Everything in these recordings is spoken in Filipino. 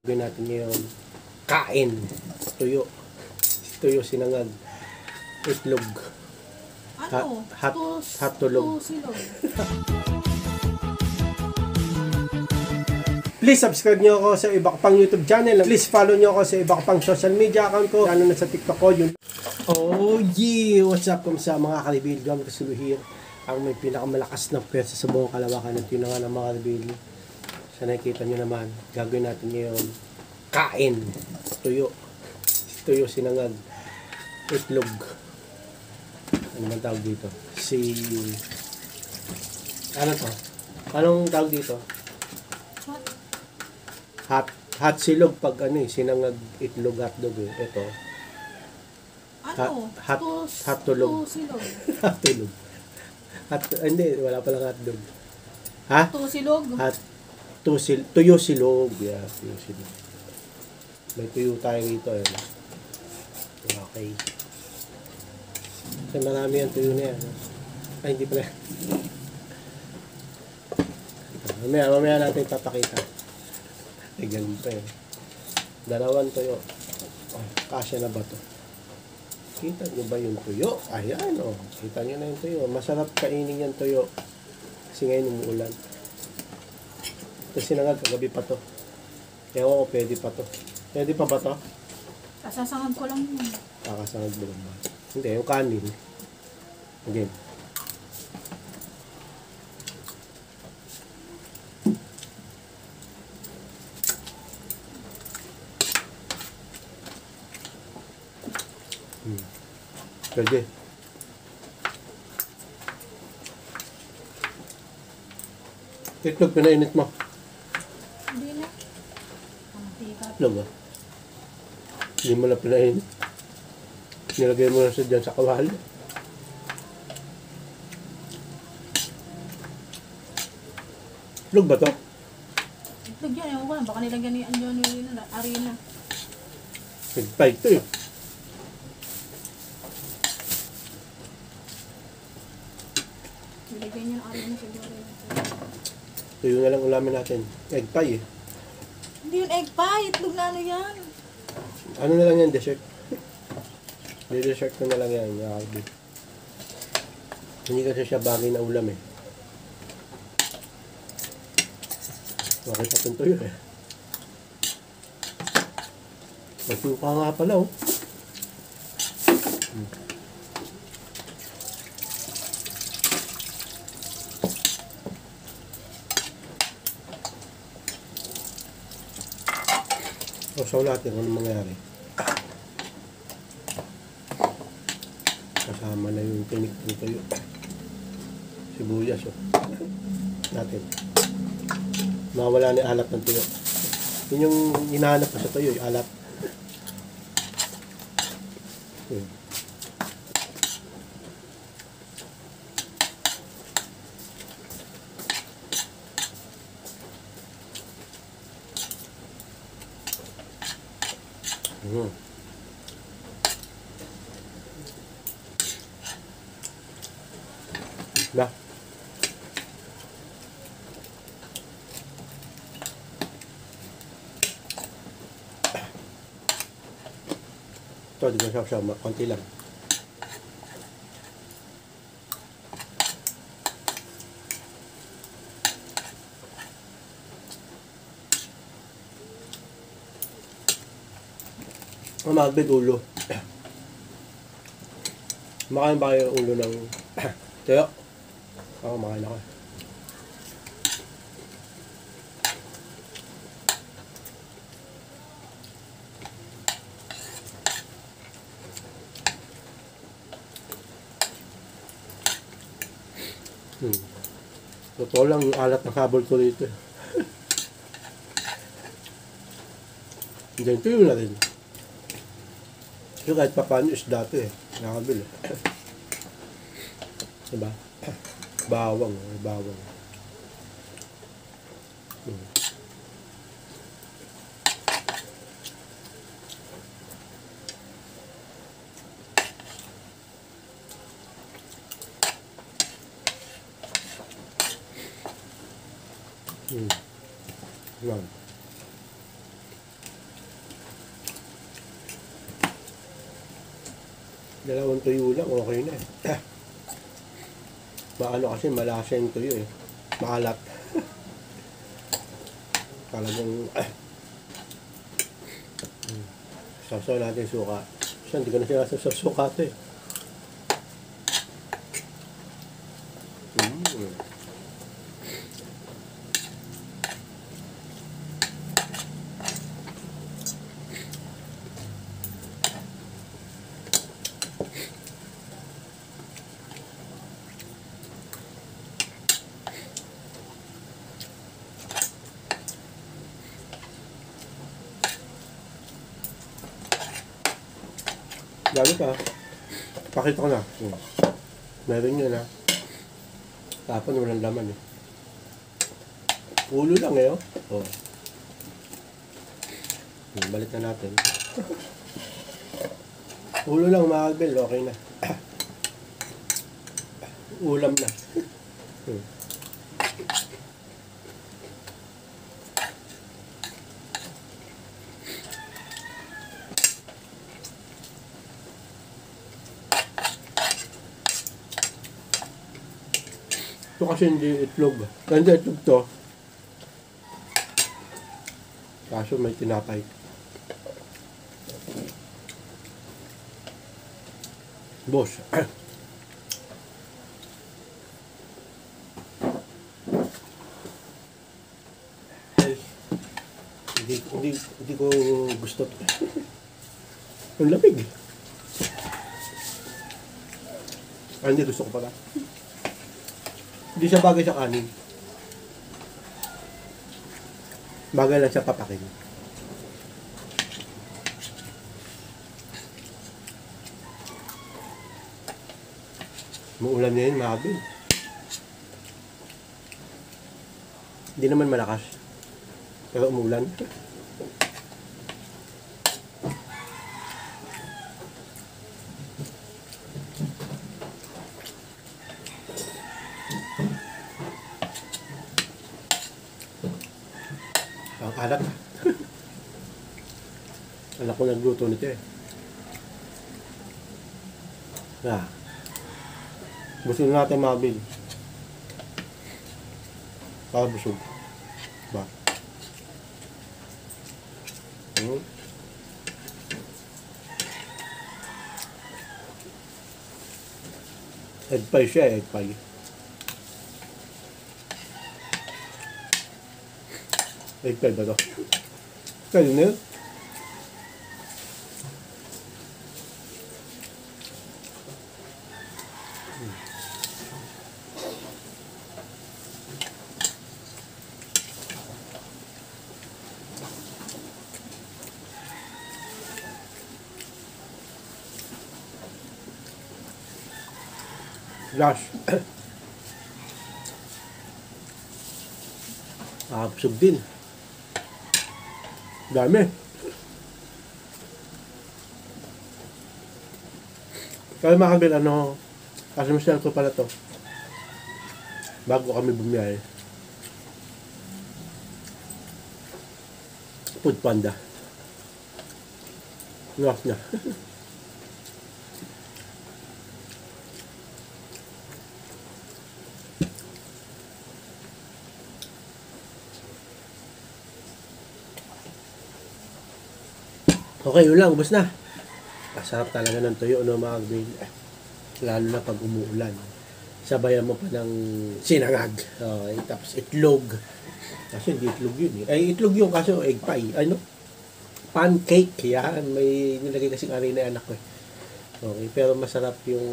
Gawin natin ngayon, kain, tuyo, tuyo sinangag, itlog, hot tulog. Please subscribe nyo ako sa iba ko pang YouTube channel. Please follow nyo ako sa iba ko pang social media account ko. Lalo na sa TikTok ko. Yun. Oh yeah! What's up sa mga kalibilgan? Kasuluhir. Ang may pinakamalakas na pwersa sa buong kalawakan. At yun na nga ng mga kalibilgan. Sa nakikita nyo naman, gagawin natin ngayon, kain, tuyo. Tuyo sinangag, itlog. Ano man tawag dito? Ano to? Anong tawag dito? Hot silog pag sinangag itlog hotdog eh. Ito. Hot tulog. Hot tulog. Hindi, wala palang hotdog. Ha? Tusilog. Tuyo silog. Yeah, tuyo silog. May tuyo tayo rito eh. Okay. Kasi marami ang tuyo na yan. Ay, hindi pala. Mamaya natin papakita. Ay, ganun pa eh. Dalawang tuyo. Oh, kasya na ba to? Kita nyo ba yung tuyo? Ayan oh. Kita nyo na yung tuyo. Masarap kainin yung tuyo. Kasi ngayon umuulan. Ito sinangag kagabi pa to. Kaya ako pwede pa to. Pwede pa ba to? Kasasangag ko lang yun. Kakasangag mo lang ba? Hindi, yung kanin. Again. Pwede. Itlog, pinainit mo. Hindi na. Itlog ah. Hindi mo na pinainit. Nilagay mo na siya dyan sa kawali. Itlog ba to? Itlog yan. Ewan ko lang. Baka nilagyan ni Anjo na arena. Nagpay ito eh. Nilagyan niya ng arena siguro. Ito yung na lang ulamin natin. Egg pie eh. Hindi yun egg pie. Itlog na ano yan. Ano na lang yan, dessert? Dessert ko na lang yan. Hindi kasi siya bagay na ulam eh. Bakit pa tuyo eh. Magtuka nga pala oh. Saw natin kung anong mangyari. Kasama na yung tinik ng tuyo. Sibuyas oh. Natin. Mawala na yung alat ng tuyo. Yun yung hinahanap ko sa tuyo, yung alat. Ba? Ito, di ko siya konti lang. Magbig ulo. Makain ba kayo ulo ng tuyo? Ako makain ako. Totoo lang yung alat ng habol ko dito. Diyan tuyo na rin. Yung kahit pa paano is dati eh. Nakabili. Diba? Bawang. Yan. Dalawang tuyo lang, okay na eh. Maano kasi, malasa yung tuyo eh. Maalat. Talagang, sasaw natin suka. Siya, hindi ko na sinasaw sa suka ito eh. Dami pa. Pakita ko na. Meron yun ha. Tapon walang laman eh. Ulo lang eh oh. Oh. Balik na natin. Ulo lang mga kalbel, okay na. Ulam na. Ito kasi hindi itlog. Hindi itlog to. Kaso may tinapay. Boss. Ay. Hindi ko gusto to. Ang lamig. Hindi gusto ko pala. Hindi siya bagay sa kanin. Bagay lang sa papakin. Muulan na yun, mahabil. Hindi naman malakas. Pero umulan. Ang alat. Anak ko nagluto nito eh. Busog natin mabil. Busog. Ba? Egg pie siya, egg pie. Egg pie ba ito? Kayo na yun? Gosh. Busog din. Dami. Kaya mga kabil, kasi masyal ko pala to. Bago kami bumiyahe. Food Panda. Lost na. Okay, yun lang, ubos na. Masarap talaga ng tuyo, no, mga kabil. Lalo na pag umuulan. Sabayan mo pa ng sinangag. Okay, tapos itlog. Kasi hindi itlog yun eh. Ay, itlog yun kasi egg pie. Ano? Pancake. Yan. May nilagay kasing arena yung anak ko eh. Okay, pero masarap yung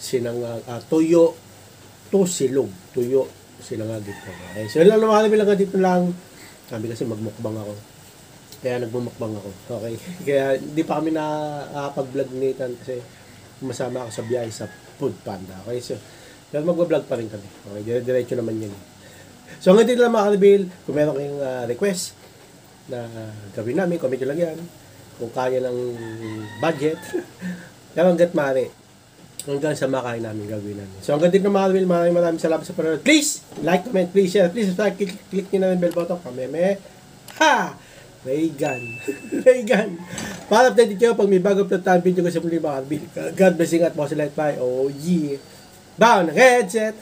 sinangag. Tuyo to silog. Tuyo sinangag ito. Okay, so yun lang naman kami lang dito lang. Sabi kasi magmukbang ako. Kaya nagmumukbang ako. Okay. Kaya hindi pa kami nakapag-vlog nitan kasi masama ako sa biyahe sa Food Panda. Okay. So, pero mag-vlog pa rin kami. Okay. Diretso naman yun. So, hanggang dito lang mga kalibil. Kung meron kayong request na gawin namin, comment nyo lang yan. Kung kaya ng budget. Pero hanggat maaari. Hanggang sa makain namin gagawin namin. So, hanggang dito lang mga kalibil. Maraming salamat sa panonood. Please, like, comment, please share, please subscribe. Click nyo na yung bell button. Kameme. Ha! Reagan. Reagan. Para update kayo pag may bago upload tayong video ko sa muli mga kalbil. God bless you at most light bye. Oh yeah. Bound headset.